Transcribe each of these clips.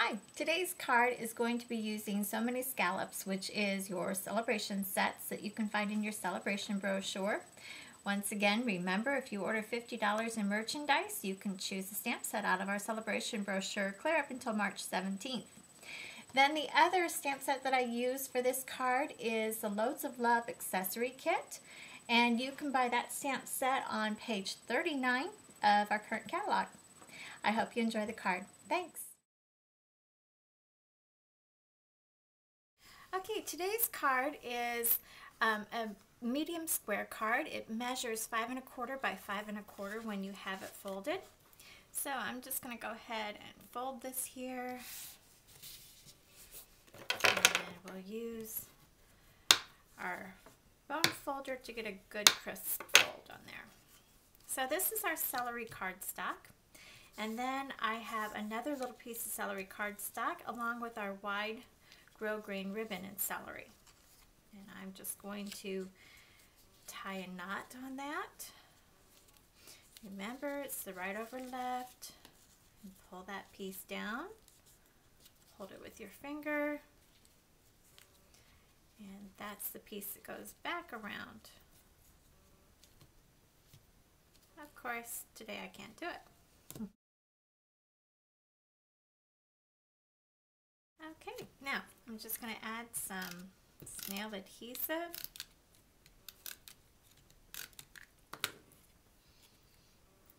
Hi, today's card is going to be using So Many Scallops, which is your celebration sets that you can find in your celebration brochure. Once again, remember, if you order $50 in merchandise, you can choose a stamp set out of our celebration brochure clear up until March 17th. Then the other stamp set that I use for this card is the Loads of Love accessory kit, and you can buy that stamp set on page 39 of our current catalog. I hope you enjoy the card. Thanks. Okay, today's card is a medium square card. It measures 5 1/4 by 5 1/4 when you have it folded. So I'm just going to go ahead and fold this here. And we'll use our bone folder to get a good crisp fold on there. So this is our celery cardstock. And then I have another little piece of celery cardstock along with our wide grosgrain ribbon and celery. And I'm just going to tie a knot on that. Remember, it's the right over left. And pull that piece down. Hold it with your finger. And that's the piece that goes back around. Of course, today I can't do it. Okay, now I'm just going to add some snail adhesive.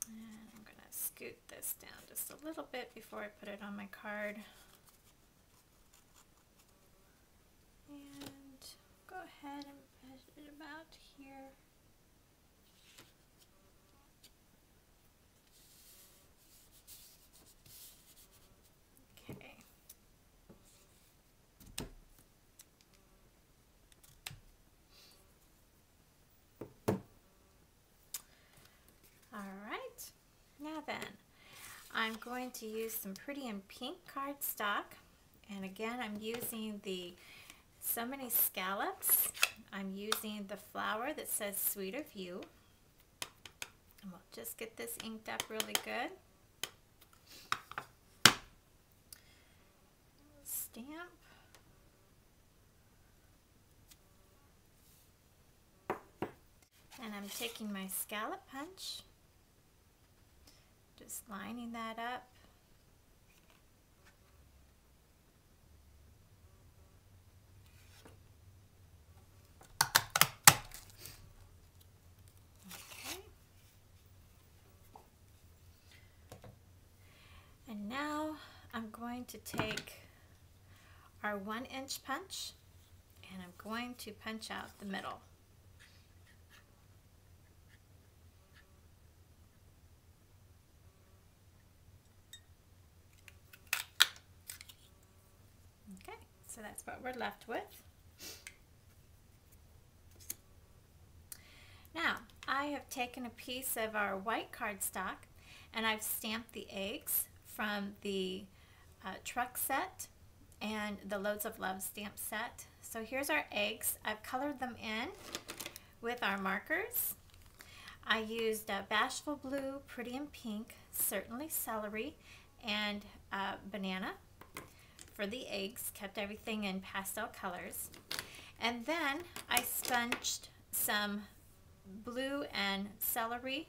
And I'm going to scoot this down just a little bit before I put it on my card. And go ahead and put it about here. Okay. Alright, now then, I'm going to use some pretty and pink cardstock, and again I'm using the So Many Scallops. I'm using the flower that says Sweet of You, and we'll just get this inked up really good. Stamp. And I'm taking my scallop punch, just lining that up. Okay. And now I'm going to take our 1-inch punch and I'm going to punch out the middle. Okay, so that's what we're left with. Now, I have taken a piece of our white cardstock and I've stamped the eggs from the truck set and the Loads of Love stamp set. So here's our eggs. I've colored them in with our markers. I used Bashful Blue, Pretty and Pink, Certainly Celery, and Banana for the eggs. Kept everything in pastel colors. And then I sponged some blue and celery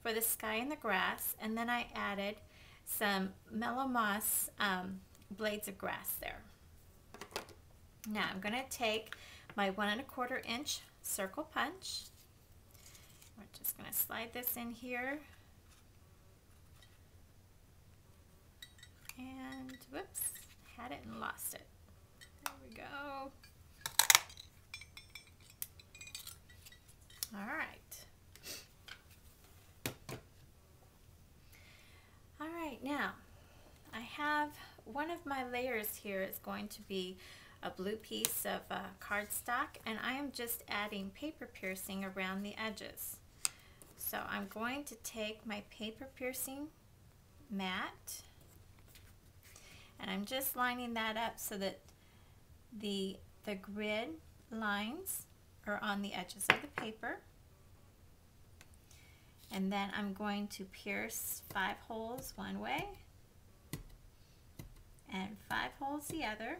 for the sky and the grass, and then I added some Mellow Moss blades of grass there. Now I'm going to take my 1 1/4 inch circle punch. We're just going to slide this in here, and whoops, had it and lost it. There we go. All right. All right, now I have one of my layers here is going to be a blue piece of cardstock, and I am just adding paper piercing around the edges. So I'm going to take my paper piercing mat and I'm just lining that up so that the grid lines are on the edges of the paper. And then I'm going to pierce 5 holes one way and holds the other.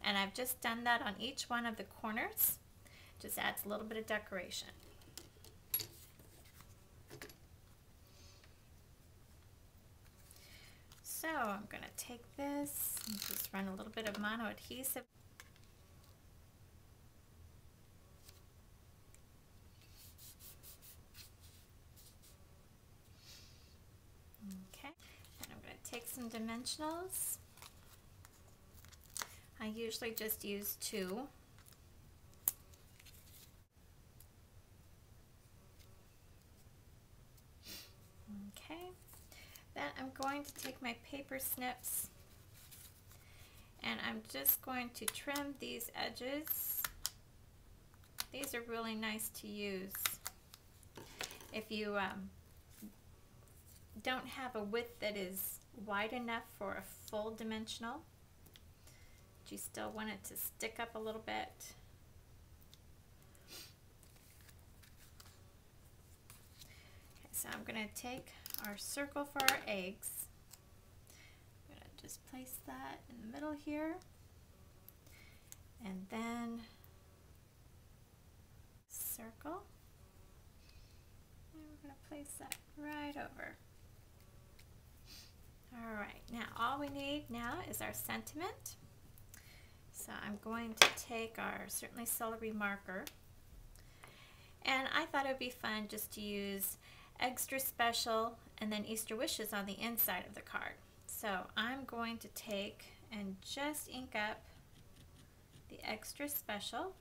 And I've just done that on each one of the corners. Just adds a little bit of decoration. So I'm going to take this and just run a little bit of mono adhesive. Okay, and I'm going to take some dimensionals. I usually just use 2. Okay, then I'm going to take my paper snips and I'm just going to trim these edges. These are really nice to use. If you don't have a width that is wide enough for a full dimensional, but you still want it to stick up a little bit. Okay, so I'm going to take our circle for our eggs. I'm going to just place that in the middle here, and then circle. And we're going to place that right over. All right, now all we need now is our sentiment. So I'm going to take our Certainly Celery marker, and I thought it would be fun just to use Extra Special and then Easter Wishes on the inside of the card. So I'm going to take and just ink up the Extra Special.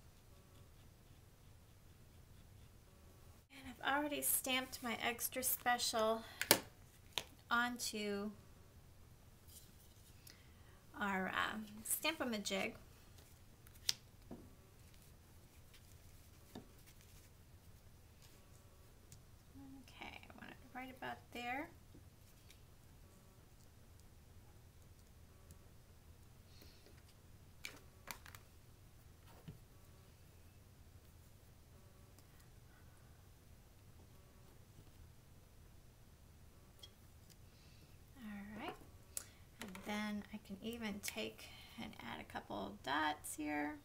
And I've already stamped my Extra Special onto our Stamp-A-Majig. Okay, I want it right about there. Then I can even take and add a couple of dots here.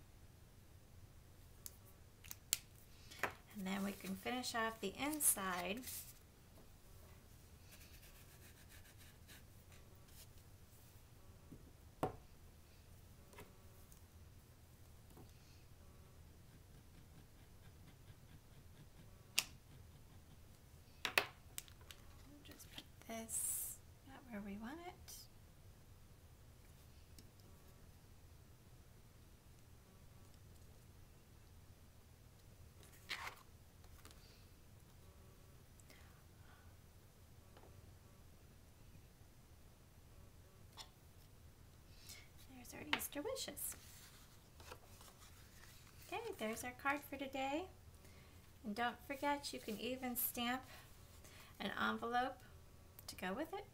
And then we can finish off the inside. We'll just put this about where we want it. There's our Easter Wishes. Okay, there's our card for today. And don't forget, you can even stamp an envelope to go with it.